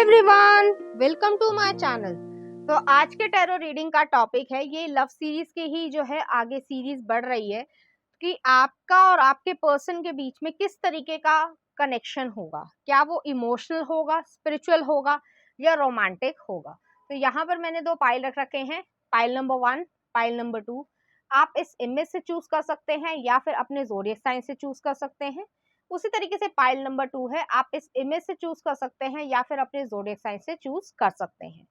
Everyone, welcome to my channel. तो आज के टैरो रीडिंग का टॉपिक है, ये लव सीरीज के ही जो है आगे सीरीज बढ़ रही है कि आपका और आपके पर्सन के बीच में किस तरीके का कनेक्शन होगा, क्या वो इमोशनल होगा, स्पिरिचुअल होगा या रोमांटिक होगा। तो यहाँ पर मैंने दो पाइल रख रखे हैं, पाइल नंबर 1, पाइल नंबर 2। आप इस इमेज से चूज कर सकते हैं या फिर अपने ज़ोडिएक साइन से चूज कर सकते हैं। उसी तरीके से पाइल नंबर 2 है, आप इस इमेज से चूज कर सकते हैं या फिर अपने ज़ोडिएक साइन से चूज कर सकते हैं।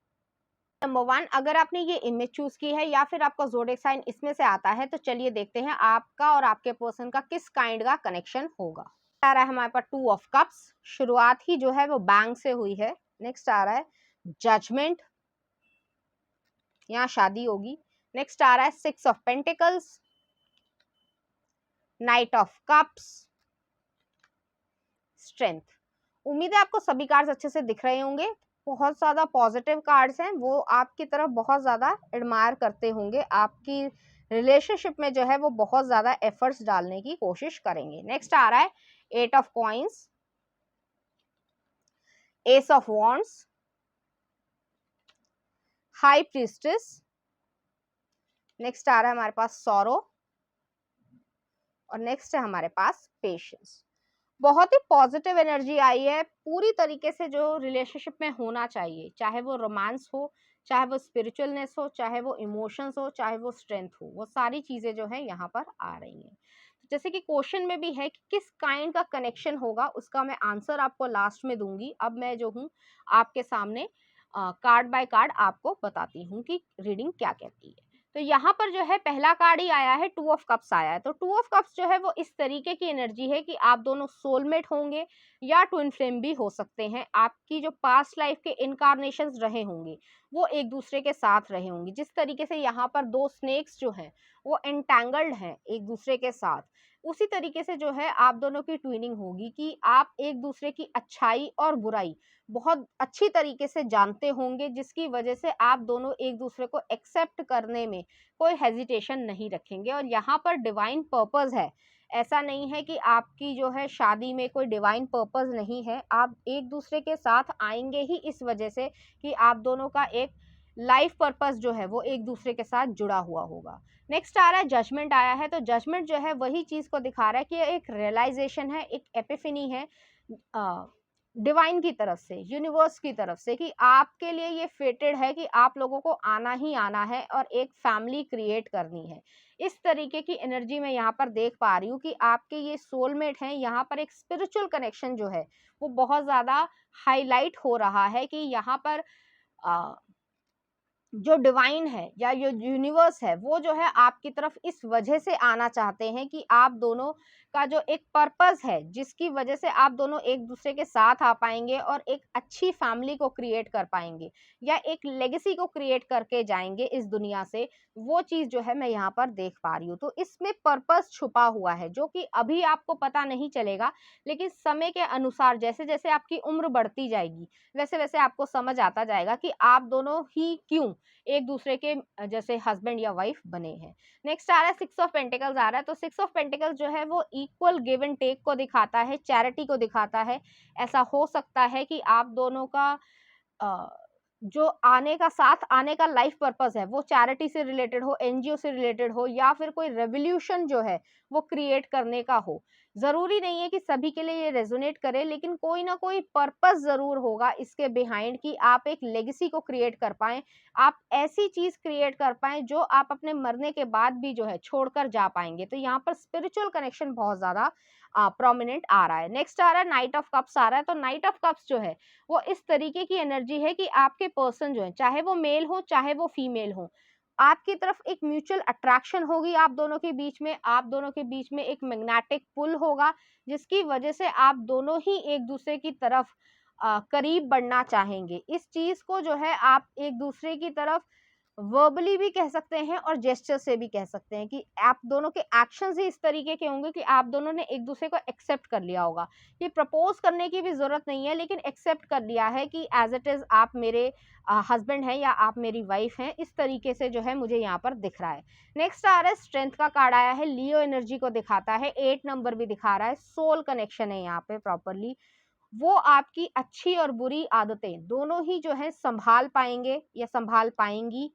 नंबर 1, अगर आपने ये इमेज चूज की है या फिर आपका ज़ोडिएक साइन इसमें से आता है, तो चलिए देखते हैं आपका और आपके पर्सन का किस काइंड का कनेक्शन होगा। आ रहा है हमारे पास 2 ऑफ कप्स, शुरुआत ही जो है वो बैंग से हुई है। नेक्स्ट आ रहा है जजमेंट, यहाँ शादी होगी। नेक्स्ट आ रहा है 6 of pentacles, night of cups, strength. उम्मीद है आपको सभी कार्ड्स अच्छे से दिख रहे होंगे। बहुत ज्यादा पॉजिटिव कार्ड्स हैं, वो आपकी तरफ बहुत ज्यादा एडमायर करते होंगे, आपकी रिलेशनशिप में जो है वो बहुत ज्यादा एफर्ट्स डालने की कोशिश करेंगे। नेक्स्ट आ रहा है 8 of coins, ace of wands, high priestess. Next आ रहा है हमारे पास सॉरो और नेक्स्ट है हमारे पास पेशेंस। बहुत ही पॉजिटिव एनर्जी आई है, पूरी तरीके से जो रिलेशनशिप में होना चाहिए, चाहे वो रोमांस हो, चाहे वो स्पिरिचुअलनेस हो, चाहे वो इमोशंस हो, चाहे वो स्ट्रेंथ हो, वो सारी चीजें जो है यहाँ पर आ रही हैं। जैसे कि क्वेश्चन में भी है कि किस काइंड का कनेक्शन होगा, उसका मैं आंसर आपको लास्ट में दूंगी। अब मैं जो हूँ आपके सामने कार्ड बाय कार्ड आपको बताती हूँ कि रीडिंग क्या कहती है। तो यहाँ पर जो है पहला कार्ड ही आया है, 2 ऑफ कप्स आया है। तो 2 ऑफ कप्स जो है वो इस तरीके की एनर्जी है कि आप दोनों सोलमेट होंगे या ट्विन फ्लेम भी हो सकते हैं। आपकी जो पास्ट लाइफ के इनकारनेशंस रहे होंगे वो एक दूसरे के साथ रहे होंगे। जिस तरीके से यहाँ पर 2 स्नेक्स जो हैं वो एंटैंगल्ड हैं एक दूसरे के साथ, उसी तरीके से जो है आप दोनों की ट्विनिंग होगी कि आप एक दूसरे की अच्छाई और बुराई बहुत अच्छी तरीके से जानते होंगे, जिसकी वजह से आप दोनों एक दूसरे को एक्सेप्ट करने में कोई हेजिटेशन नहीं रखेंगे। और यहाँ पर डिवाइन पर्पस है, ऐसा नहीं है कि आपकी जो है शादी में कोई डिवाइन पर्पस नहीं है। आप एक दूसरे के साथ आएंगे ही इस वजह से कि आप दोनों का एक लाइफ पर्पस जो है वो एक दूसरे के साथ जुड़ा हुआ होगा। नेक्स्ट आ रहा है जजमेंट आया है। तो जजमेंट जो है वही चीज को दिखा रहा है कि एक रियलाइजेशन है, एक एपिफनी है डिवाइन की तरफ से, यूनिवर्स की तरफ से, कि आपके लिए ये फेटेड है कि आप लोगों को आना ही आना है और एक फैमिली क्रिएट करनी है। इस तरीके की एनर्जी मैं यहाँ पर देख पा रही हूँ कि आपके ये सोलमेट हैं। यहाँ पर एक स्पिरिचुअल कनेक्शन जो है वो बहुत ज्यादा हाईलाइट हो रहा है कि यहाँ पर जो डिवाइन है या जो यूनिवर्स है वो जो है आपकी तरफ इस वजह से आना चाहते हैं कि आप दोनों का जो एक पर्पस है, जिसकी वजह से आप दोनों एक दूसरे के साथ आ पाएंगे और एक अच्छी फैमिली को क्रिएट कर पाएंगे या एक लेगेसी को क्रिएट करके जाएंगे इस दुनिया से, वो चीज जो है मैं यहाँ पर देख पा रही हूँ। तो इसमें पर्पस छुपा हुआ है जो कि अभी आपको पता नहीं चलेगा, लेकिन समय के अनुसार जैसे जैसे आपकी उम्र बढ़ती जाएगी वैसे वैसे आपको समझ आता जाएगा कि आप दोनों ही क्यों एक दूसरे के जैसे हस्बैंड या वाइफ बने हैं। नेक्स्ट आ रहा है 6 ऑफ पेंटिकल्स आ रहा है। तो 6 ऑफ पेंटिकल्स जो है वो इक्वल गिव एंड टेक को दिखाता है, चैरिटी को दिखाता है। ऐसा हो सकता है कि आप दोनों का जो आने का साथ आने का लाइफ पर्पस है वो चैरिटी से रिलेटेड हो, एनजीओ से रिलेटेड हो, या फिर कोई रेवोल्यूशन जो है वो क्रिएट करने का हो। जरूरी नहीं है कि सभी के लिए ये रेजोनेट करे, लेकिन कोई ना कोई पर्पस जरूर होगा इसके बिहाइंड कि आप एक लेगेसी को क्रिएट कर पाए, आप ऐसी चीज क्रिएट कर पाए जो आप अपने मरने के बाद भी जो है छोड़कर जा पाएंगे। तो यहाँ पर स्पिरिचुअल कनेक्शन बहुत ज्यादा प्रोमिनेंट आ रहा है। नेक्स्ट आ रहा है नाइट ऑफ कप्स आ रहा है। तो नाइट ऑफ कप्स जो है वो इस तरीके की एनर्जी है कि आपके पर्सन जो है, चाहे वो मेल हो चाहे वो फीमेल हो, आपकी तरफ एक म्यूचुअल अट्रैक्शन होगी आप दोनों के बीच में, आप दोनों के बीच में एक मैग्नेटिक पुल होगा, जिसकी वजह से आप दोनों ही एक दूसरे की तरफ करीब बढ़ना चाहेंगे। इस चीज को जो है आप एक दूसरे की तरफ वर्बली भी कह सकते हैं और जेस्चर से भी कह सकते हैं कि आप दोनों के एक्शंस ही इस तरीके के होंगे कि आप दोनों ने एक दूसरे को एक्सेप्ट कर लिया होगा। ये प्रपोज करने की भी जरूरत नहीं है, लेकिन एक्सेप्ट कर लिया है कि एज इट इज आप मेरे हस्बैंड हैं या आप मेरी वाइफ हैं, इस तरीके से जो है मुझे यहाँ पर दिख रहा है। नेक्स्ट आ रहा है स्ट्रेंथ का कार्ड आया है, लियो एनर्जी को दिखाता है, 8 नंबर भी दिखा रहा है, सोल कनेक्शन है यहाँ पे प्रॉपरली। वो आपकी अच्छी और बुरी आदतें दोनों ही जो है संभाल पाएंगे या संभाल पाएंगी,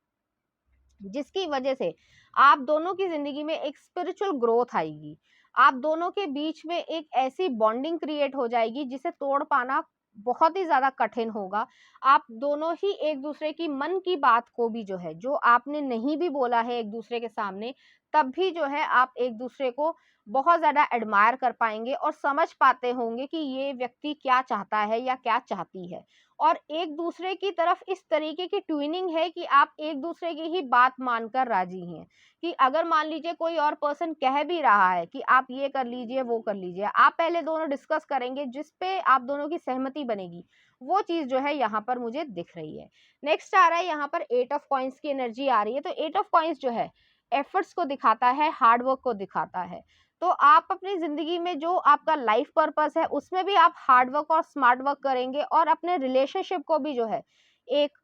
जिसकी वजह से आप दोनों की जिंदगी में एक स्पिरिचुअल ग्रोथ आएगी। आप दोनों के बीच में एक ऐसी बॉन्डिंग क्रिएट हो जाएगी जिसे तोड़ पाना बहुत ही ज्यादा कठिन होगा। आप दोनों ही एक दूसरे की मन की बात को भी जो है, जो आपने नहीं भी बोला है एक दूसरे के सामने, तब भी जो है आप एक दूसरे को बहुत ज्यादा एडमायर कर पाएंगे और समझ पाते होंगे कि ये व्यक्ति क्या चाहता है या क्या चाहती है। और एक दूसरे की तरफ इस तरीके की ट्यूनिंग है कि आप एक दूसरे की ही बात मानकर राजी हैं, कि अगर मान लीजिए कोई और पर्सन कह भी रहा है कि आप ये कर लीजिए वो कर लीजिए, आप पहले दोनों डिस्कस करेंगे, जिस पे आप दोनों की सहमति बनेगी, वो चीज जो है यहाँ पर मुझे दिख रही है। नेक्स्ट आ रहा है यहाँ पर 8 ऑफ कॉइंस की एनर्जी आ रही है। तो 8 ऑफ कॉइंस जो है एफर्ट्स को दिखाता है, हार्डवर्क को दिखाता है। तो आप अपनी जिंदगी में जो आपका लाइफ पर्पस है उसमें भी आप हार्ड वर्क और स्मार्ट वर्क करेंगे, और अपने रिलेशनशिप को भी जो है एक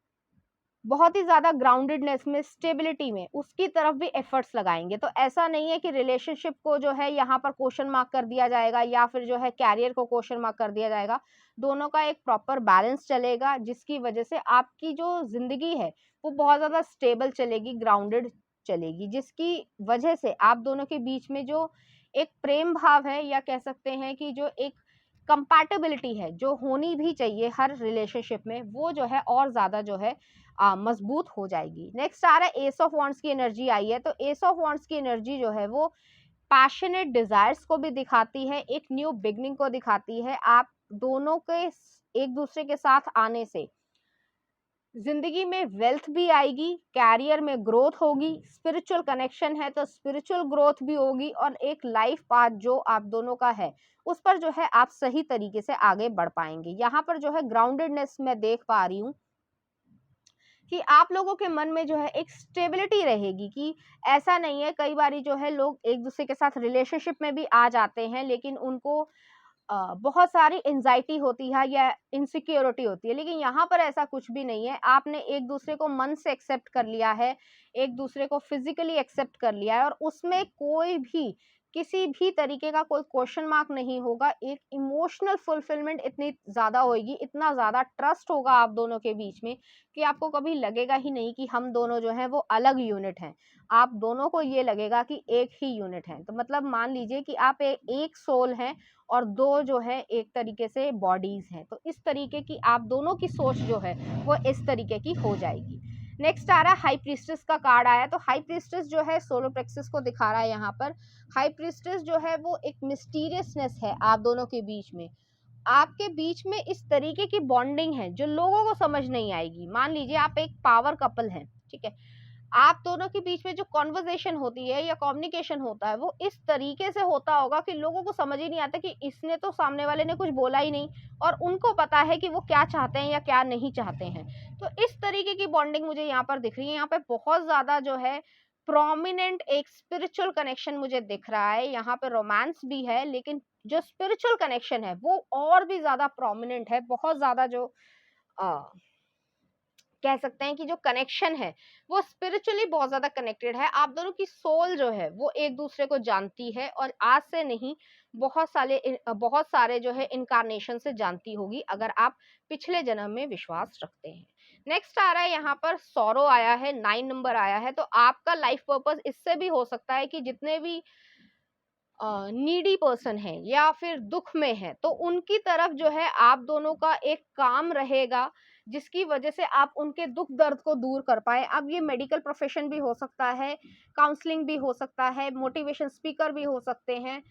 बहुत ही ज्यादा ग्राउंडेडनेस में, स्टेबिलिटी में, उसकी तरफ भी एफर्ट्स लगाएंगे। तो ऐसा नहीं है कि रिलेशनशिप को जो है यहाँ पर क्वेश्चन मार्क कर दिया जाएगा या फिर जो है कैरियर को क्वेश्चन मार्क कर दिया जाएगा। दोनों का एक प्रॉपर बैलेंस चलेगा, जिसकी वजह से आपकी जो जिंदगी है वो बहुत ज्यादा स्टेबल चलेगी, ग्राउंडेड चलेगी, जिसकी वजह से आप दोनों के बीच में जो एक प्रेम भाव है, या कह सकते हैं कि जो एक कंपैटिबिलिटी है जो होनी भी चाहिए हर रिलेशनशिप में, वो जो है और ज्यादा जो है मजबूत हो जाएगी। नेक्स्ट आ रहा है एस ऑफ वांड्स की एनर्जी आई है। तो एस ऑफ वांड्स की एनर्जी जो है वो पैशनेट डिजायर्स को भी दिखाती है, एक न्यू बिगनिंग को दिखाती है। आप दोनों के एक दूसरे के साथ आने से जिंदगी में वेल्थ भी आएगी, कैरियर में ग्रोथ होगी, स्पिरिचुअल कनेक्शन है तो स्पिरिचुअल ग्रोथ भी होगी, और एक लाइफ पाथ जो आप दोनों का है उस पर जो है आप सही तरीके से आगे बढ़ पाएंगे। यहाँ पर जो है ग्राउंडेडनेस मैं देख पा रही हूँ कि आप लोगों के मन में जो है एक स्टेबिलिटी रहेगी, कि ऐसा नहीं है, कई बारी जो है लोग एक दूसरे के साथ रिलेशनशिप में भी आ जाते हैं लेकिन उनको बहुत सारी एंजाइटी होती है या इनसिक्योरिटी होती है, लेकिन यहाँ पर ऐसा कुछ भी नहीं है। आपने एक दूसरे को मन से एक्सेप्ट कर लिया है, एक दूसरे को फिजिकली एक्सेप्ट कर लिया है, और उसमें कोई भी किसी भी तरीके का कोई क्वेश्चन मार्क नहीं होगा। एक इमोशनल फुलफिलमेंट इतनी ज्यादा होगी, इतना ज्यादा ट्रस्ट होगा आप दोनों के बीच में, कि आपको कभी लगेगा ही नहीं कि हम दोनों जो है वो अलग यूनिट हैं। आप दोनों को ये लगेगा कि एक ही यूनिट है। तो मतलब मान लीजिए कि आप एक सोल हैं और दो जो है एक तरीके से बॉडीज हैं। तो इस तरीके की आप दोनों की सोच जो है वो इस तरीके की हो जाएगी। नेक्स्ट आ रहा है हाई प्रीस्टेस का कार्ड आया। तो हाई प्रीस्टेस जो है सोलर प्लेक्सस को दिखा रहा है। यहाँ पर हाई प्रीस्टेस जो है वो एक मिस्टीरियसनेस है आप दोनों के बीच में। आपके बीच में इस तरीके की बॉन्डिंग है जो लोगों को समझ नहीं आएगी। मान लीजिए आप एक पावर कपल हैं, ठीक है, आप दोनों के बीच में जो कॉन्वर्जेशन होती है या कम्युनिकेशन होता है वो इस तरीके से होता होगा कि लोगों को समझ ही नहीं आता कि इसने तो, सामने वाले ने कुछ बोला ही नहीं, और उनको पता है कि वो क्या चाहते हैं या क्या नहीं चाहते हैं। तो इस तरीके की बॉन्डिंग मुझे यहाँ पर दिख रही है। यहाँ पे बहुत ज्यादा जो है प्रोमिनेंट एक स्पिरिचुअल कनेक्शन मुझे दिख रहा है। यहाँ पे रोमांस भी है, लेकिन जो स्पिरिचुअल कनेक्शन है वो और भी ज्यादा प्रोमिनेंट है। बहुत ज्यादा जो कह सकते हैं कि जो कनेक्शन है वो स्पिरिचुअली बहुत ज्यादा कनेक्टेड है। आप दोनों की सोल जो है वो एक दूसरे को जानती है, और आज से नहीं, बहुत सारे जो है इनकारनेशन से जानती होगी, अगर आप पिछले जन्म में विश्वास रखते हैं। नेक्स्ट आ रहा है यहाँ पर सौरो आया है, 9 नंबर आया है। तो आपका लाइफ पर्पस इससे भी हो सकता है कि जितने भी नीडी पर्सन है या फिर दुख में है, तो उनकी तरफ जो है आप दोनों का एक काम रहेगा, जिसकी वजह से आप उनके दुख दर्द को दूर कर पाए। अब ये मेडिकल प्रोफेशन भी हो सकता है, काउंसलिंग भी हो सकता है, मोटिवेशन स्पीकर भी हो सकते हैं,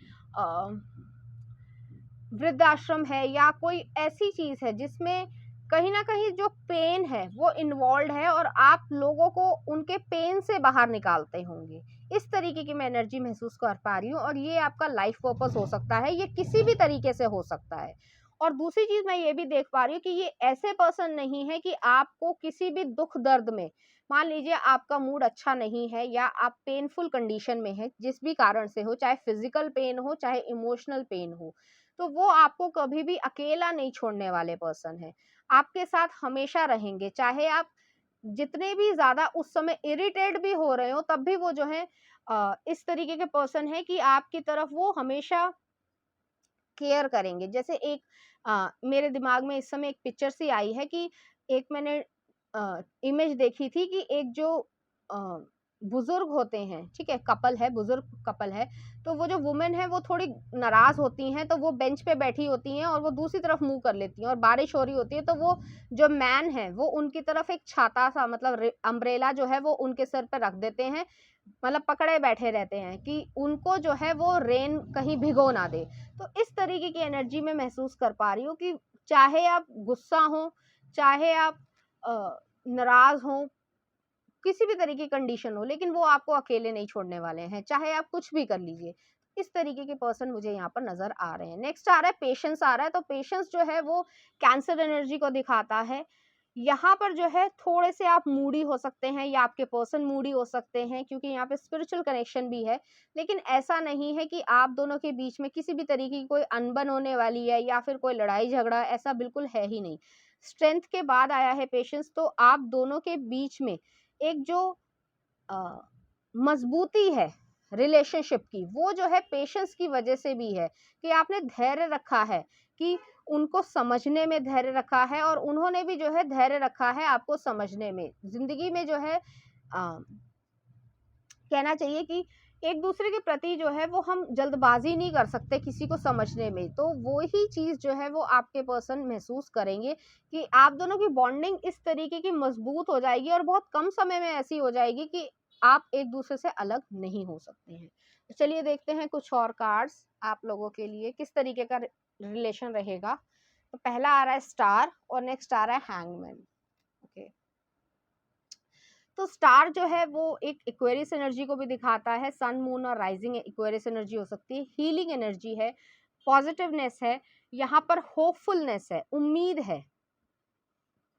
वृद्धाश्रम है, या कोई ऐसी चीज है जिसमें कहीं ना कहीं जो पेन है वो इन्वॉल्व है और आप लोगों को उनके पेन से बाहर निकालते होंगे। इस तरीके की मैं एनर्जी महसूस कर पा रही हूँ, और ये आपका लाइफ पर्पस हो सकता है, ये किसी भी तरीके से हो सकता है। और दूसरी चीज मैं ये भी देख पा रही हूँ कि ये ऐसे पर्सन नहीं है कि आपको किसी भी दुख दर्द में, मान लीजिए आपका मूड अच्छा नहीं है या आप पेनफुल कंडीशन में है, जिस भी कारण से हो, चाहे फिजिकल पेन हो चाहे इमोशनल पेन हो, तो वो आपको कभी भी अकेला नहीं छोड़ने वाले पर्सन है। आपके साथ हमेशा रहेंगे, चाहे आप जितने भी ज्यादा उस समय इरिटेट भी हो रहे हो, तब भी वो जो है इस तरीके के पर्सन है कि आपकी तरफ वो हमेशा केयर करेंगे। जैसे एक मेरे दिमाग में इस समय एक पिक्चर सी आई है कि एक मैंने इमेज देखी थी कि एक जो अ, बुजुर्ग होते हैं, ठीक है, कपल है, बुजुर्ग कपल है, तो वो जो वुमेन है वो थोड़ी नाराज होती हैं, तो वो बेंच पे बैठी होती हैं और वो दूसरी तरफ मुंह कर लेती हैं और बारिश हो रही होती है, तो वो जो मैन है वो उनकी तरफ एक छाता सा मतलब अम्ब्रेला जो है वो उनके सर पे रख देते हैं, मतलब पकड़े बैठे रहते हैं कि उनको जो है वो रेन कहीं भिगो ना दे। तो इस तरीके की एनर्जी मैं महसूस कर पा रही हूँ कि चाहे आप गुस्सा हो, चाहे आप नाराज हो, किसी भी तरह की कंडीशन हो, लेकिन वो आपको अकेले नहीं छोड़ने वाले हैं, चाहे आप कुछ भी कर लीजिए। इस तरीके के पर्सन मुझे यहाँ पर नज़र आ रहे हैं। नेक्स्ट आ रहा है पेशेंस आ रहा है, तो पेशेंस जो है वो कैंसर एनर्जी को दिखाता है। यहाँ पर जो है थोड़े से आप मूडी हो सकते हैं या आपके पर्सन मूडी हो सकते हैं, क्योंकि यहाँ पे स्पिरिचुअल कनेक्शन भी है। लेकिन ऐसा नहीं है कि आप दोनों के बीच में किसी भी तरीके की कोई अनबन होने वाली है या फिर कोई लड़ाई झगड़ा, ऐसा बिल्कुल है ही नहीं। स्ट्रेंथ के बाद आया है पेशेंस, तो आप दोनों के बीच में एक जो अ, मजबूती है रिलेशनशिप की, वो जो है पेशेंस की वजह से भी है कि आपने धैर्य रखा है, कि उनको समझने में धैर्य रखा है और उन्होंने भी जो है धैर्य रखा है आपको समझने में। जिंदगी में जो है कहना चाहिए कि एक दूसरे के प्रति जो है वो हम जल्दबाजी नहीं कर सकते किसी को समझने में, तो वो ही चीज़ जो है वो आपके पर्सन महसूस करेंगे कि आप दोनों की बॉन्डिंग इस तरीके की मजबूत हो जाएगी और बहुत कम समय में ऐसी हो जाएगी कि आप एक दूसरे से अलग नहीं हो सकते हैं। तो चलिए देखते हैं कुछ और कार्ड्स आप लोगों के लिए किस तरीके का रिलेशन रहेगा। तो पहला आ रहा है स्टार और नेक्स्ट आ रहा है हैंगमैन। ओके, तो स्टार जो है वो एक एक्वेरियस एनर्जी को भी दिखाता है। सन, मून और राइजिंग एक्वेरियस एनर्जी हो सकती है। हीलिंग एनर्जी है, पॉजिटिवनेस है, यहाँ पर होपफुलनेस है, उम्मीद है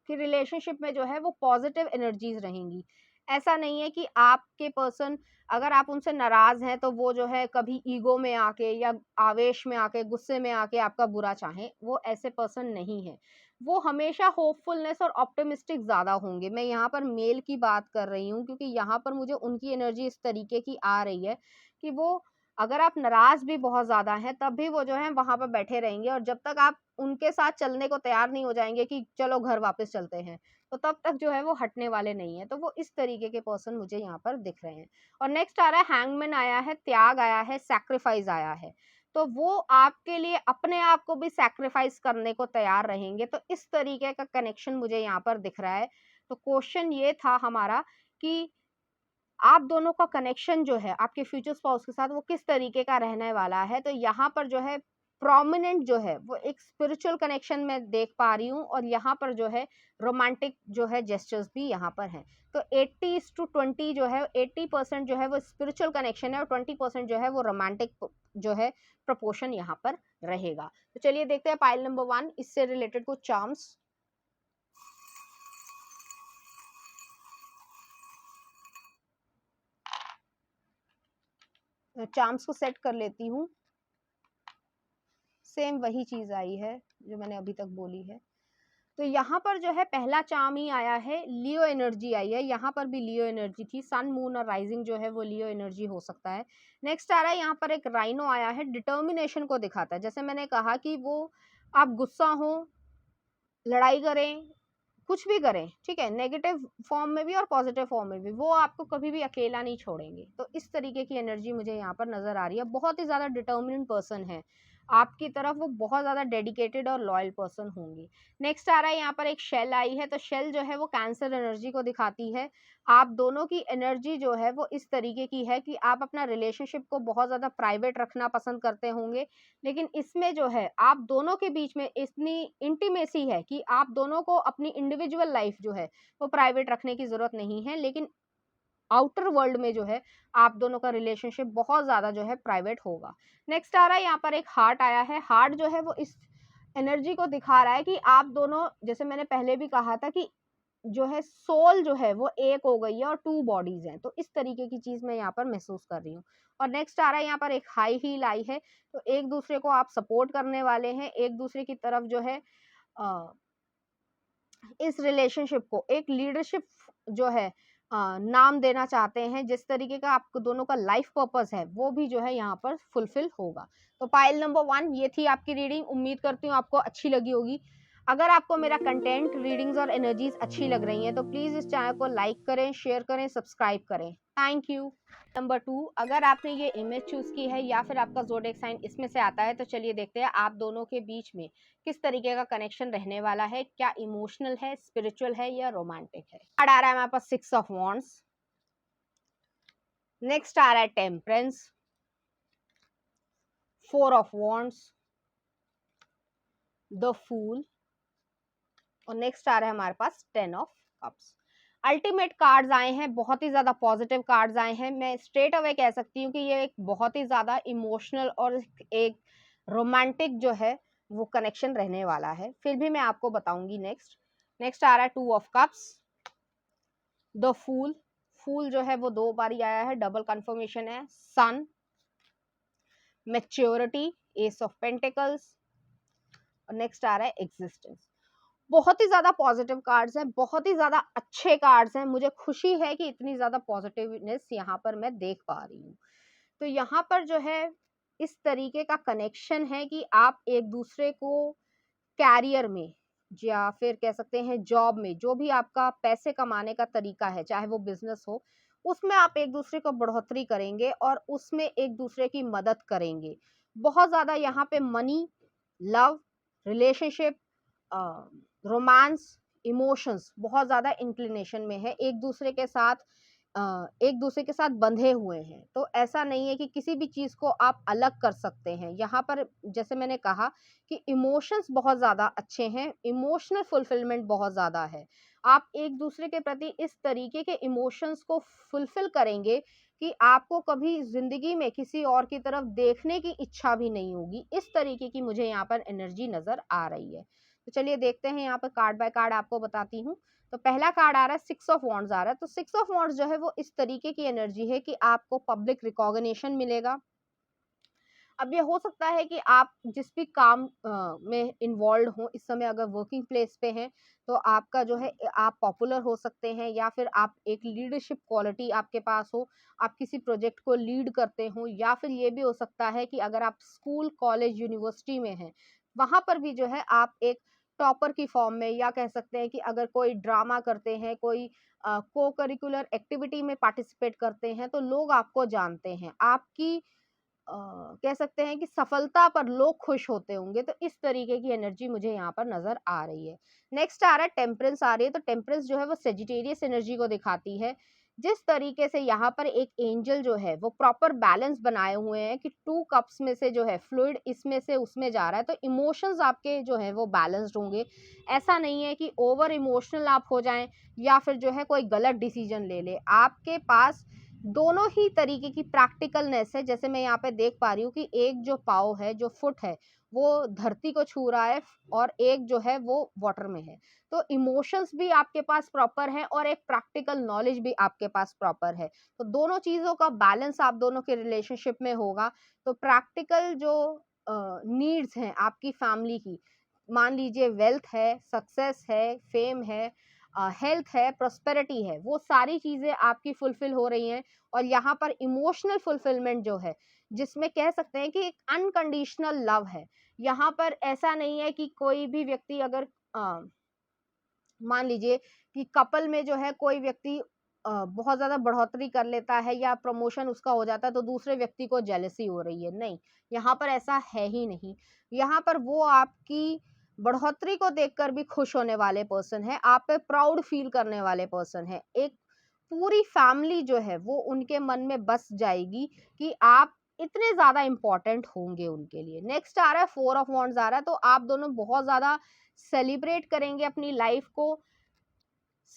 कि रिलेशनशिप में जो है वो पॉजिटिव एनर्जीज रहेंगी। ऐसा नहीं है कि आपके पर्सन, अगर आप उनसे नाराज हैं तो वो जो है कभी ईगो में आके या आवेश में आके गुस्से में आके आपका बुरा चाहें, वो ऐसे पर्सन नहीं है। वो हमेशा होपफुलनेस और ऑप्टिमिस्टिक ज्यादा होंगे। मैं यहाँ पर मेल की बात कर रही हूँ क्योंकि यहाँ पर मुझे उनकी एनर्जी इस तरीके की आ रही है कि वो, अगर आप नाराज भी बहुत ज्यादा हैं तब भी वो जो है वहां पर बैठे रहेंगे, और जब तक आप उनके साथ चलने को तैयार नहीं हो जाएंगे कि चलो घर वापस चलते हैं, तो तब तक जो है वो हटने वाले नहीं है। तो वो इस तरीके के पर्सन मुझे यहाँ पर दिख रहे हैं। और नेक्स्ट आ रहा है हैंगमैन आया है, त्याग आया है, सैक्रिफाइस आया है। तो वो आपके लिए अपने आप को भी सैक्रिफाइस करने को तैयार रहेंगे। तो इस तरीके का कनेक्शन मुझे यहाँ पर दिख रहा है। तो क्वेश्चन ये था हमारा कि आप दोनों का कनेक्शन जो है आपके फ्यूचर स्पाउस के साथ वो किस तरीके का रहने वाला है। तो यहाँ पर जो है प्रोमिनेंट जो है वो एक स्पिरिचुअल कनेक्शन में देख पा रही हूँ, और यहाँ पर जो है रोमांटिक जो है जेस्चर्स भी यहाँ पर हैं। तो 80:20 जो है, 80% जो है वो स्पिरिचुअल कनेक्शन है और 20% जो है वो रोमांटिक जो है प्रपोर्शन यहाँ पर रहेगा। तो चलिए देखते हैं पाइल नंबर 1 इससे रिलेटेड कुछ चार्म्स। चार्म्स को सेट कर लेती हूँ। सेम वही चीज आई है जो मैंने अभी तक बोली है। तो यहाँ पर जो है पहला चार्म ही आया है, लियो एनर्जी आई है। यहाँ पर भी लियो एनर्जी थी, सन, मून और राइजिंग जो है वो लियो एनर्जी हो सकता है। नेक्स्ट आ रहा है यहाँ पर एक राइनो आया है, डिटर्मिनेशन को दिखाता है। जैसे मैंने कहा कि वो, आप गुस्सा हो, लड़ाई करें, कुछ भी करें, ठीक है, नेगेटिव फॉर्म में भी और पॉजिटिव फॉर्म में भी, वो आपको कभी भी अकेला नहीं छोड़ेंगे। तो इस तरीके की एनर्जी मुझे यहाँ पर नजर आ रही है। बहुत ही ज्यादा डिटर्मिनेंट पर्सन है आपकी तरफ, वो बहुत ज्यादा डेडिकेटेड और लॉयल पर्सन होंगी। नेक्स्ट आ रहा है यहाँ पर एक शेल आई है, तो शेल जो है वो कैंसर एनर्जी को दिखाती है। आप दोनों की एनर्जी जो है वो इस तरीके की है कि आप अपना रिलेशनशिप को बहुत ज्यादा प्राइवेट रखना पसंद करते होंगे, लेकिन इसमें जो है आप दोनों के बीच में इतनी इंटीमेसी है कि आप दोनों को अपनी इंडिविजुअल लाइफ जो है वो प्राइवेट रखने की जरूरत नहीं है, लेकिन आउटर वर्ल्ड में जो है आप दोनों का रिलेशनशिप बहुत ज्यादा जो है प्राइवेट होगा। नेक्स्ट आ रहा है यहाँ पर एक हार्ट आया है। हार्ट जो है वो इस एनर्जी को दिखा रहा है कि आप दोनों, जैसे मैंने पहले भी कहा था कि जो है सोल जो है वो एक हो गई है और 2 बॉडीज हैं। तो इस तरीके की चीज मैं यहाँ पर महसूस कर रही हूँ। और नेक्स्ट आ रहा है यहाँ पर एक हाई हील आई है, तो एक दूसरे को आप सपोर्ट करने वाले हैं, एक दूसरे की तरफ जो है इस रिलेशनशिप को एक लीडरशिप जो है नाम देना चाहते हैं, जिस तरीके का आप दोनों का लाइफ पर्पस है वो भी जो है यहाँ पर फुलफिल होगा। तो पाइल नंबर 1 ये थी आपकी रीडिंग। उम्मीद करती हूँ आपको अच्छी लगी होगी। अगर आपको मेरा कंटेंट, रीडिंग्स और एनर्जीज अच्छी लग रही हैं तो प्लीज इस चैनल को लाइक करें, शेयर करें, सब्सक्राइब करें। Thank you. नंबर 2, अगर आपने ये इमेज चूज की है या फिर आपका ज़ोडिएक साइन इसमें से आता है तो चलिए देखते हैं आप दोनों के बीच में किस तरीके का कनेक्शन रहने वाला है। क्या इमोशनल है, स्पिरिचुअल है या रोमांटिक है। कार्ड आ रहा है हमारे पास 6 ऑफ वॉन्ड्स, नेक्स्ट आ रहा है temperance, 4 of wands, the fool और नेक्स्ट आ रहा है हमारे पास 10 ऑफ कप्स। अल्टीमेट कार्ड्स आए हैं, बहुत ही ज्यादा पॉजिटिव कार्ड्स आए हैं। मैं स्ट्रेट अवे कह सकती हूँ कि ये एक बहुत ही ज्यादा इमोशनल और एक रोमांटिक जो है वो कनेक्शन रहने वाला है। फिर भी मैं आपको बताऊंगी। नेक्स्ट आ रहा है 2 ऑफ कप्स, द फूल। फूल जो है वो 2 बार ही आया है, डबल कंफर्मेशन है। सन, मैच्योरिटी, एस ऑफ पेंटिकल्स और नेक्स्ट आ रहा है एग्जिस्टेंस। बहुत ही ज्यादा पॉजिटिव कार्ड्स हैं, बहुत ही ज्यादा अच्छे कार्ड्स हैं। मुझे खुशी है कि इतनी ज्यादा पॉजिटिवनेस यहाँ पर मैं देख पा रही हूँ। तो यहाँ पर जो है इस तरीके का कनेक्शन है कि आप एक दूसरे को कैरियर में या फिर कह सकते हैं जॉब में, जो भी आपका पैसे कमाने का तरीका है, चाहे वो बिजनेस हो, उसमें आप एक दूसरे को बढ़ोतरी करेंगे और उसमें एक दूसरे की मदद करेंगे। बहुत ज्यादा यहाँ पे money, love, relationship, romance, emotions बहुत ज्यादा इंक्लिनेशन में है, एक दूसरे के साथ बंधे हुए हैं। तो ऐसा नहीं है कि किसी भी चीज को आप अलग कर सकते हैं। यहाँ पर जैसे मैंने कहा कि इमोशंस बहुत ज्यादा अच्छे हैं, इमोशनल फुलफिलमेंट बहुत ज्यादा है। आप एक दूसरे के प्रति इस तरीके के इमोशंस को फुलफिल करेंगे कि आपको कभी जिंदगी में किसी और की तरफ देखने की इच्छा भी नहीं होगी। इस तरीके की मुझे यहाँ पर एनर्जी नजर आ रही है। तो चलिए देखते हैं, यहाँ पर कार्ड बाय कार्ड आपको बताती हूँ। तो पहला कार्ड आ रहा है 6 ऑफ वॉन्ड्स आ रहा है। तो 6 ऑफ वॉन्ड्स जो है वो इस तरीके की एनर्जी है कि आपको पब्लिक रिकॉग्निशन मिलेगा। अब ये हो सकता है कि आप जिस भी काम में इन्वॉल्व हो इस समय, अगर वर्किंग प्लेस पे हैं तो आपका जो है आप पॉपुलर हो सकते हैं, या फिर आप एक लीडरशिप क्वालिटी आपके पास हो, आप किसी प्रोजेक्ट को लीड करते हो, या फिर ये भी हो सकता है कि अगर आप स्कूल, कॉलेज, यूनिवर्सिटी में हैं वहां पर भी जो है आप एक टॉपर की फॉर्म में, या कह सकते हैं कि अगर कोई ड्रामा करते हैं, कोई को करिकुलर एक्टिविटी में पार्टिसिपेट करते हैं तो लोग आपको जानते हैं, आपकी कह सकते हैं कि सफलता पर लोग खुश होते होंगे। तो इस तरीके की एनर्जी मुझे यहाँ पर नजर आ रही है। नेक्स्ट आ रहा है टेम्परेंस आ रही है। तो टेम्परेंस जो है वो सेजिटेरियस एनर्जी को दिखाती है। जिस तरीके से यहाँ पर एक एंजल जो है वो प्रॉपर बैलेंस बनाए हुए हैं कि 2 कप्स में से जो है फ्लूइड इसमें से उसमें जा रहा है, तो इमोशंस आपके जो है वो बैलेंस्ड होंगे। ऐसा नहीं है कि ओवर इमोशनल आप हो जाएं या फिर जो है कोई गलत डिसीजन ले ले। आपके पास दोनों ही तरीके की प्रैक्टिकलनेस है। जैसे मैं यहाँ पे देख पा रही हूँ कि एक जो पाव है, जो फुट है, वो धरती को छू रहा है और एक जो है वो वाटर में है। तो इमोशंस भी आपके पास प्रॉपर है और एक प्रैक्टिकल नॉलेज भी आपके पास प्रॉपर है। तो दोनों चीजों का बैलेंस आप दोनों के रिलेशनशिप में होगा। तो प्रैक्टिकल जो नीड्स हैं आपकी फैमिली की, मान लीजिए वेल्थ है, सक्सेस है, फेम है, हेल्थ है, प्रोस्पेरिटी है, वो सारी चीजें आपकी फुलफिल हो रही हैं। और यहाँ पर इमोशनल फुलफिलमेंट जो है, जिसमें कह सकते हैं कि एक अनकंडीशनल लव है। यहाँ पर ऐसा नहीं है कि कोई भी व्यक्ति अगर मान लीजिए कि कपल में जो है कोई व्यक्ति बहुत ज्यादा बढ़ोतरी कर लेता है या प्रमोशन उसका हो जाता है तो दूसरे व्यक्ति को जेलसी हो रही है, नहीं, यहाँ पर ऐसा है ही नहीं। यहाँ पर वो आपकी बढ़ोतरी को देखकर भी खुश होने वाले पर्सन है, आप पे प्राउड फील करने वाले पर्सन है। एक पूरी फैमिली जो है वो उनके मन में बस जाएगी कि आप इतने ज्यादा इंपॉर्टेंट होंगे उनके लिए। नेक्स्ट आ रहा है 4 ऑफ वॉन्ड्स आ रहा है। तो आप दोनों बहुत ज्यादा सेलिब्रेट करेंगे अपनी लाइफ को,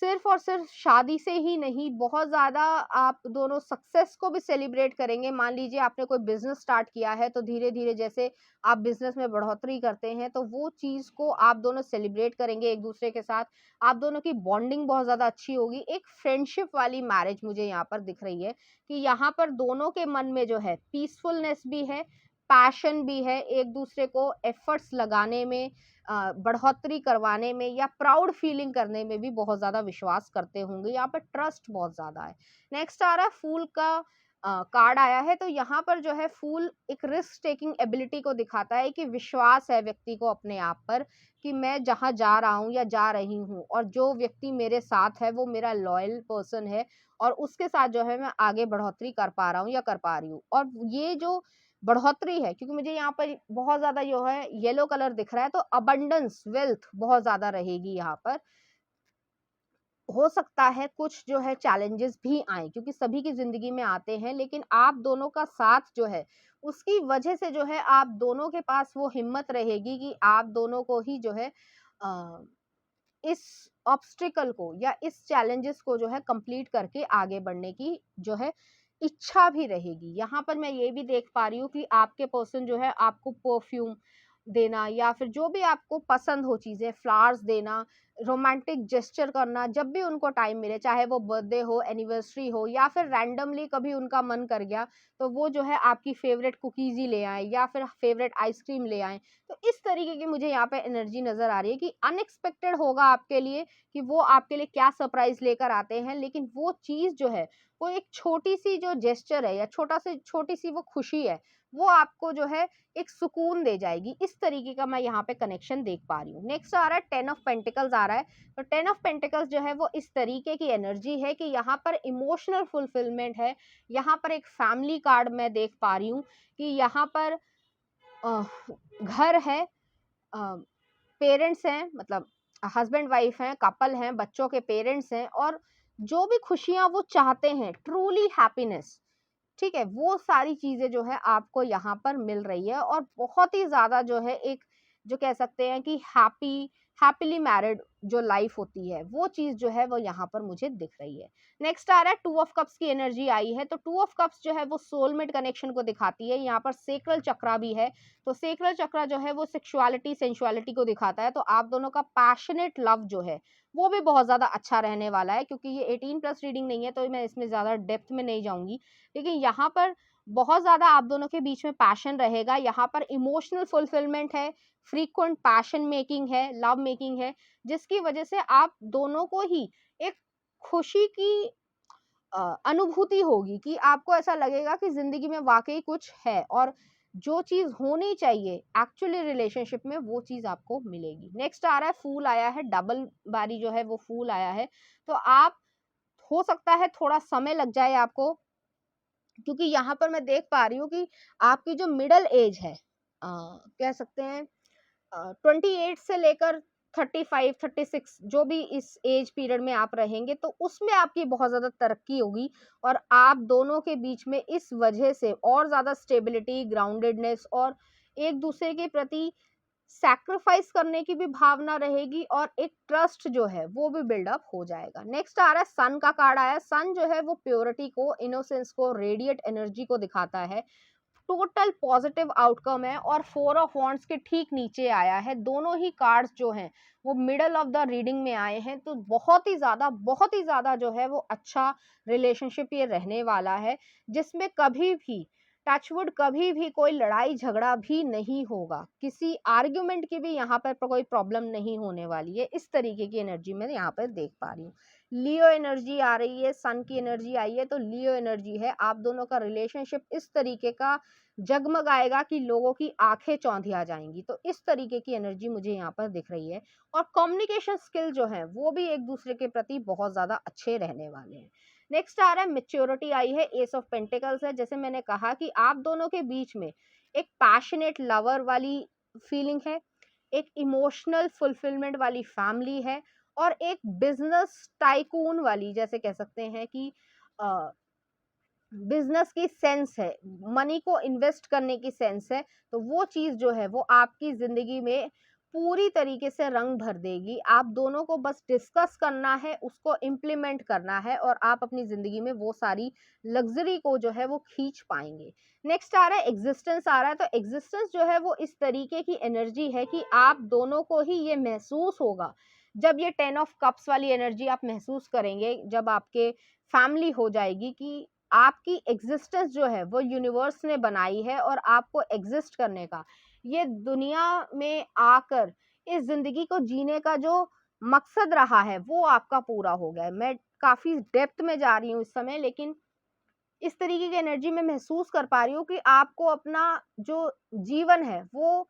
सिर्फ और सिर्फ शादी से ही नहीं, बहुत ज़्यादा आप दोनों सक्सेस को भी सेलिब्रेट करेंगे। मान लीजिए आपने कोई बिज़नेस स्टार्ट किया है तो धीरे-धीरे जैसे आप बिज़नेस में बढ़ोतरी करते हैं तो वो चीज़ को आप दोनों सेलिब्रेट करेंगे एक-दूसरे के साथ। आप दोनों की बॉन्डिंग बहुत ज़्यादा अच्छी होगी। एक फ्रेंडशिप वाली मैरिज मुझे यहाँ पर दिख रही है कि यहाँ पर दोनों के मन में जो है पीसफुलनेस भी है, पैशन भी है, एक-दूसरे को एफर्ट्स लगाने में बढ़ोतरी करवाने में या प्राउड फीलिंग करने में भी बहुत ज़्यादा विश्वास करते होंगे। यहाँ पर ट्रस्ट बहुत ज़्यादा है। नेक्स्ट आ रहा है फूल का कार्ड आया है, तो यहाँ पर जो है फूल एक रिस्क टेकिंग एबिलिटी को दिखाता है कि विश्वास है व्यक्ति को अपने आप पर कि मैं जहाँ जा रहा हूँ या जा रही हूँ और जो व्यक्ति मेरे साथ है वो मेरा लॉयल पर्सन है और उसके साथ जो है मैं आगे बढ़ोतरी कर पा रहा हूँ या कर पा रही हूँ। और ये जो बढ़ोतरी है, क्योंकि मुझे यहाँ पर बहुत ज़्यादा जो है येलो कलर दिख रहा है, तो अबंडेंस, वेल्थ बहुत ज़्यादा रहेगी यहाँ पर। हो सकता है कुछ जो है चैलेंजेस भी आए, क्योंकि सभी की ज़िंदगी में आते हैं, लेकिन आप दोनों का साथ जो है, उसकी वजह से जो है आप दोनों के पास वो हिम्मत रहेगी कि आप दोनों को ही जो है अ, इस ऑब्स्टिकल को या इस चैलेंजेस को जो है कंप्लीट करके आगे बढ़ने की जो है इच्छा भी रहेगी। यहाँ पर मैं ये भी देख पा रही हूँ कि आपके पर्सन जो है आपको परफ्यूम देना या फिर जो भी आपको पसंद हो चीज़ें, फ्लावर्स देना, रोमांटिक जेस्चर करना जब भी उनको टाइम मिले, चाहे वो बर्थडे हो, एनिवर्सरी हो या फिर रैंडमली कभी उनका मन कर गया, तो वो जो है आपकी फेवरेट कुकीज़ ही ले आएँ या फिर फेवरेट आइसक्रीम ले आएँ। तो इस तरीके की मुझे यहाँ पे एनर्जी नज़र आ रही है कि अनएक्सपेक्टेड होगा आपके लिए कि वो आपके लिए क्या सरप्राइज़ लेकर आते हैं, लेकिन वो चीज़ जो है, वो एक छोटी-सी जो जेस्चर है या छोटी-सी वो खुशी है, वो आपको जो है एक सुकून दे जाएगी। इस तरीके का मैं यहाँ पे कनेक्शन देख पा रही हूँ। नेक्स्ट आ रहा है 10 ऑफ पेंटिकल्स आ रहा है। तो 10 ऑफ पेंटिकल्स जो है वो इस तरीके की एनर्जी है कि यहाँ पर इमोशनल फुलफिलमेंट है। यहाँ पर एक फैमिली कार्ड मैं देख पा रही हूँ कि यहाँ पर अ, घर है, पेरेंट्स हैं, मतलब हस्बैंड वाइफ हैं, कपल हैं, बच्चों के पेरेंट्स हैं और जो भी खुशियाँ वो चाहते हैं, ट्रूली हैप्पीनेस, ठीक है? वो सारी चीज़ें जो है आपको यहाँ पर मिल रही है और बहुत ही ज़्यादा जो है एक जो कह सकते हैं कि हैप्पीली मैरिड जो लाइफ होती है, वो चीज़ जो है वो यहाँ पर मुझे दिख रही है। नेक्स्ट आ रहा है 2 ऑफ कप्स की एनर्जी आई है, तो 2 ऑफ कप्स जो है वो सोलमेट कनेक्शन को दिखाती है। यहाँ पर सेक्रल चक्रा भी है, तो सेक्रल चक्रा जो है वो सेक्सुअलिटी, सेंसुअलिटी को दिखाता है। तो आप दोनों का पैशनेट लव जो है, वो भी बहुत ज़्यादा अच्छा रहने वाला है, क्योंकि ये 18 प्लस रीडिंग नहीं है, तो मैं इसमें ज़्यादा डेप्थ में नहीं जाऊँगी। लेकिन यहाँ पर बहुत ज़्यादा आप दोनों के बीच में पैशन रहेगा। यहाँ पर इमोशनल फुलफिलमेंट है, फ्रीक्वेंट पैशन मेकिंग है, लव मेकिंग है, जिसकी वजह से आप दोनों को ही एक खुशी की अनुभूति होगी कि आपको ऐसा लगेगा कि ज़िंदगी में वाक़ई कुछ है और जो चीज़ होनी चाहिए एक्चुअली रिलेशनशिप में, वो चीज़ आपको मिलेगी। नेक्स्ट आ रहा है फूल आया है, डबल बारी जो है वो फूल आया है। तो आप हो सकता है थोड़ा समय लग जाए आपको, क्योंकि यहाँ पर मैं देख पा रही हूँ कि आपकी जो मिडल एज है, कह सकते हैं 28 से लेकर 35, 36, जो भी इस एज पीरियड में आप रहेंगे, तो उसमें आपकी बहुत ज़्यादा तरक्की होगी और आप दोनों के बीच में इस वजह से और ज़्यादा स्टेबिलिटी, ग्राउंडेडनेस और एक दूसरे के प्रति सैक्रिफाइस करने की भी भावना रहेगी और एक ट्रस्ट जो है वो भी बिल्डअप हो जाएगा। नेक्स्ट आ रहा है सन का कार्ड आया है। सन जो है वो प्योरिटी को, इनोसेंस को, रेडिएट एनर्जी को दिखाता है। टोटल पॉजिटिव आउटकम है और 4 ऑफ वॉन्ड्स के ठीक नीचे आया है। दोनों ही कार्ड्स जो हैं वो मिडल ऑफ द रीडिंग में आए हैं, तो बहुत ही ज़्यादा जो है वो अच्छा रिलेशनशिप ये रहने वाला है, जिसमें कभी भी टचवुड कभी भी कोई लड़ाई झगड़ा भी नहीं होगा। किसी आर्ग्यूमेंट की भी यहाँ पर कोई प्रॉब्लम नहीं होने वाली है। इस तरीके की एनर्जी मैं यहाँ पर देख पा रही हूँ। लियो एनर्जी आ रही है, सन की एनर्जी आई है, तो लियो एनर्जी है। आप दोनों का रिलेशनशिप इस तरीके का जगमगाएगा कि लोगों की आंखें चौंधिया जाएंगी। तो इस तरीके की एनर्जी मुझे यहाँ पर दिख रही है और कम्युनिकेशन स्किल जो है वो भी एक दूसरे के प्रति बहुत ज्यादा अच्छे रहने वाले हैं। नेक्स्ट आ रहा है मैच्योरिटी आई है, एस ऑफ पेंटिकल्स है। जैसे मैंने कहा कि आप दोनों के बीच में एक पैशनेट लवर वाली फीलिंग है, एक इमोशनल फुलफिलमेंट वाली फैमिली है और एक बिजनेस टाइकून वाली, जैसे कह सकते हैं कि बिजनेस की सेंस है, मनी को इन्वेस्ट करने की सेंस है। तो वो चीज जो है वो आपकी जिंदगी में पूरी तरीके से रंग भर देगी। आप दोनों को बस डिस्कस करना है, उसको इम्प्लीमेंट करना है और आप अपनी जिंदगी में वो सारी लग्जरी को जो है वो खींच पाएंगे। नेक्स्ट आ रहा है एग्जिस्टेंस आ रहा है। तो एग्जिस्टेंस जो है वो इस तरीके की एनर्जी है कि आप दोनों को ही ये महसूस होगा, जब ये 10 ऑफ कप्स वाली एनर्जी आप महसूस करेंगे, जब आपके फैमिली हो जाएगी, कि आपकी एग्जिस्टेंस जो है वो यूनिवर्स ने बनाई है और आपको एग्जिस्ट करने का, ये दुनिया में आकर इस ज़िंदगी को जीने का जो मकसद रहा है, वो आपका पूरा हो गया है। मैं काफ़ी डेप्थ में जा रही हूँ इस समय, लेकिन इस तरीके की एनर्जी मैं महसूस कर पा रही हूँ कि आपको अपना जो जीवन है, वो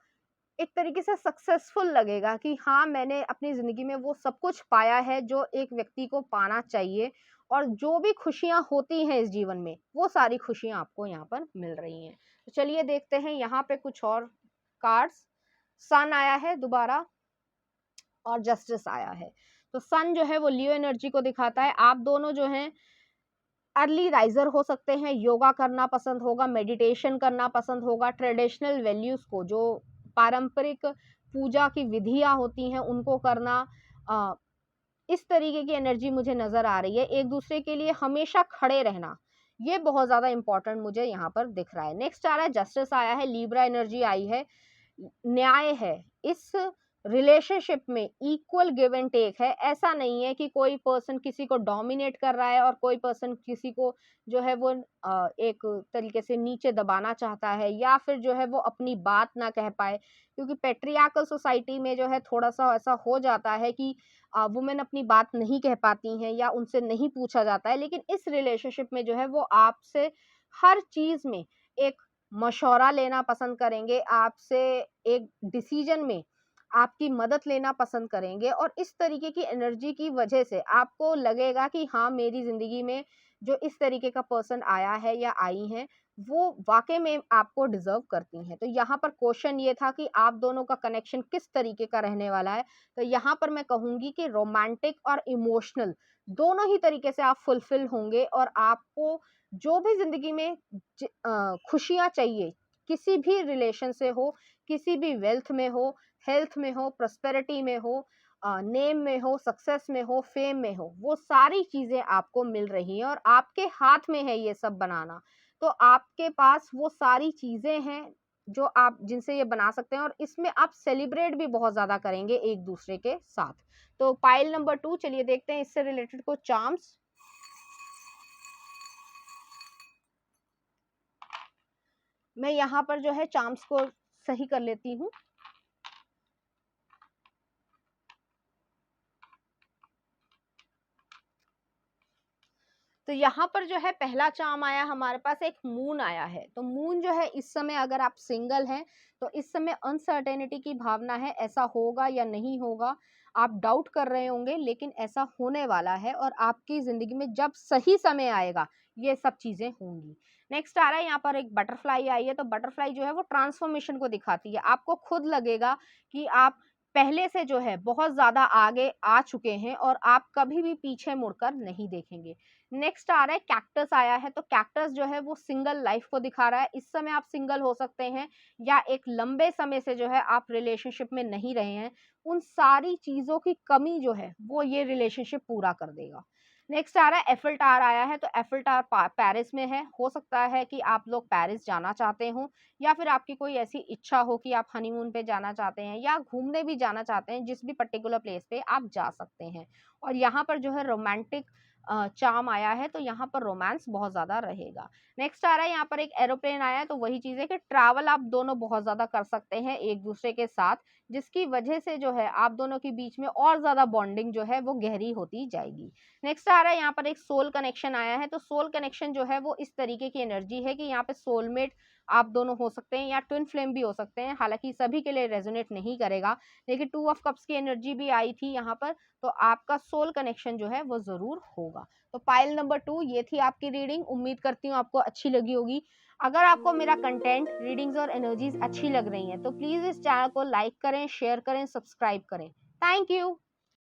एक तरीके से सक्सेसफुल लगेगा कि हाँ, मैंने अपनी ज़िंदगी में वो सब कुछ पाया है जो एक व्यक्ति को पाना चाहिए, और जो भी खुशियाँ होती हैं इस जीवन में, वो सारी खुशियाँ आपको यहाँ पर मिल रही हैं। तो चलिए देखते हैं यहाँ पे कुछ और कार्ड्स। सन आया है दोबारा और जस्टिस आया है। तो सन जो है वो लियो एनर्जी को दिखाता है। आप दोनों जो हैं अर्ली राइज़र हो सकते हैं, योगा करना पसंद होगा, मेडिटेशन करना पसंद होगा, ट्रेडिशनल वैल्यूज़ को, जो पारंपरिक पूजा की विधियाँ होती हैं, उनको करना, अ, इस तरीके की एनर्जी मुझे नज़र आ रही है। एक-दूसरे के लिए हमेशा खड़े रहना, ये बहुत ज़्यादा इम्पोर्टेंट मुझे यहाँ पर दिख रहा है। नेक्स्ट आ रहा है जस्टिस आया है, लिब्रा एनर्जी आई है, न्याय है। इस रिलेशनशिप में इक्वल गिव एंड टेक है। ऐसा नहीं है कि कोई पर्सन किसी को डोमिनेट कर रहा है और कोई पर्सन किसी को जो है वो एक तरीके से नीचे दबाना चाहता है, या फिर जो है वो अपनी बात ना कह पाए, क्योंकि पैट्रियार्कल सोसाइटी में जो है थोड़ा-सा ऐसा हो जाता है कि वुमेन अपनी बात नहीं कह पाती हैं या उनसे नहीं पूछा जाता है। लेकिन इस रिलेशनशिप में जो है वो आपसे हर चीज़ में एक मशवरा लेना पसंद करेंगे, आपसे एक डिसीजन में आपकी मदद लेना पसंद करेंगे, और इस तरीके की एनर्जी की वजह से आपको लगेगा कि हाँ, मेरी ज़िंदगी में जो इस तरीके का पर्सन आया है या आई है, वो वाक़ई में आपको डिज़र्व करती हैं। तो यहाँ पर क्वेश्चन ये था कि आप दोनों का कनेक्शन किस तरीके का रहने वाला है? तो यहाँ पर मैं कहूँगी कि रोमांटिक और इमोशनल दोनों ही तरीके से आप फुलफिल होंगे, और आपको जो भी ज़िंदगी में खुशियाँ चाहिए, किसी भी रिलेशन से हो, किसी भी वेल्थ में हो, हेल्थ में हो, प्रॉस्पेरिटी में हो, नेम में हो, सक्सेस में हो, फेम में हो, वो सारी चीज़ें आपको मिल रही हैं और आपके हाथ में है ये सब बनाना। तो आपके पास वो सारी चीज़ें हैं जो आप जिनसे ये बना सकते हैं, और इसमें आप सेलिब्रेट भी बहुत ज़्यादा करेंगे एक-दूसरे के साथ। तो पाइल नंबर 2 चलिए देखते हैं इससे रिलेटेड कुछ चार्म्स। मैं यहाँ पर जो है चार्म्स को सही कर लेती हूँ। तो यहाँ पर जो है पहला चार्म आया हमारे पास, एक मून आया है। तो मून जो है इस समय अगर आप सिंगल हैं, तो इस समय अनसर्टेनिटी की भावना है, ऐसा होगा या नहीं होगा, आप डाउट कर रहे होंगे, लेकिन ऐसा होने वाला है और आपकी ज़िंदगी में जब सही समय आएगा, ये सब चीज़ें होंगी। नेक्स्ट आ रहा है यहाँ पर एक बटरफ्लाई आई है, तो बटरफ्लाई जो है वो ट्रांसफॉर्मेशन को दिखाती है। आपको खुद लगेगा कि आप पहले से जो है बहुत ज़्यादा आगे आ चुके हैं और आप कभी भी पीछे मुड़कर नहीं देखेंगे। नेक्स्ट आ रहा है कैक्टस आया है, तो कैक्टस जो है वो सिंगल लाइफ को दिखा रहा है। इस समय आप सिंगल हो सकते हैं या एक लंबे समय से जो है आप रिलेशनशिप में नहीं रहे हैं। उन सारी चीज़ों की कमी जो है वो ये रिलेशनशिप पूरा कर देगा। नेक्स्ट आ रहा है एफिल टावर आया है, तो एफिल टावर पेरिस में है। हो सकता है कि आप लोग पेरिस जाना चाहते हो, या फिर आपकी कोई ऐसी इच्छा हो कि आप हनीमून पे जाना चाहते हैं या घूमने भी जाना चाहते हैं, जिस भी पर्टिकुलर प्लेस पे आप जा सकते हैं। और यहाँ पर जो है रोमांटिक चार्म आया है, तो यहाँ पर रोमांस बहुत ज़्यादा रहेगा। नेक्स्ट आ रहा है यहाँ पर एक एरोप्लेन आया है, तो वही चीज़ है कि ट्रैवल आप दोनों बहुत ज़्यादा कर सकते हैं एक-दूसरे के साथ, जिसकी वजह से जो है आप दोनों के बीच में और ज़्यादा बॉन्डिंग जो है वो गहरी होती जाएगी। नेक्स्ट आ रहा है यहाँ पर एक सोल कनेक्शन आया है, तो सोल कनेक्शन जो है वो इस तरीके की एनर्जी है कि यहाँ पे सोलमेट आप दोनों हो सकते हैं या ट्विन फ्लेम भी हो सकते हैं। हालाँकि सभी के लिए रेज़ोनेट नहीं करेगा, लेकिन 2 ऑफ कप्स की एनर्जी भी आई थी यहाँ पर, तो आपका सोल कनेक्शन जो है वो ज़रूर होगा। तो पाइल नंबर 2 ये थी आपकी रीडिंग। उम्मीद करती हूँ आपको अच्छी लगी होगी। अगर आपको मेरा कंटेंट, रीडिंग्स और एनर्जीज़ अच्छी लग रही हैं, तो प्लीज़ इस चैनल को लाइक करें, शेयर करें, सब्सक्राइब करें। Thank you.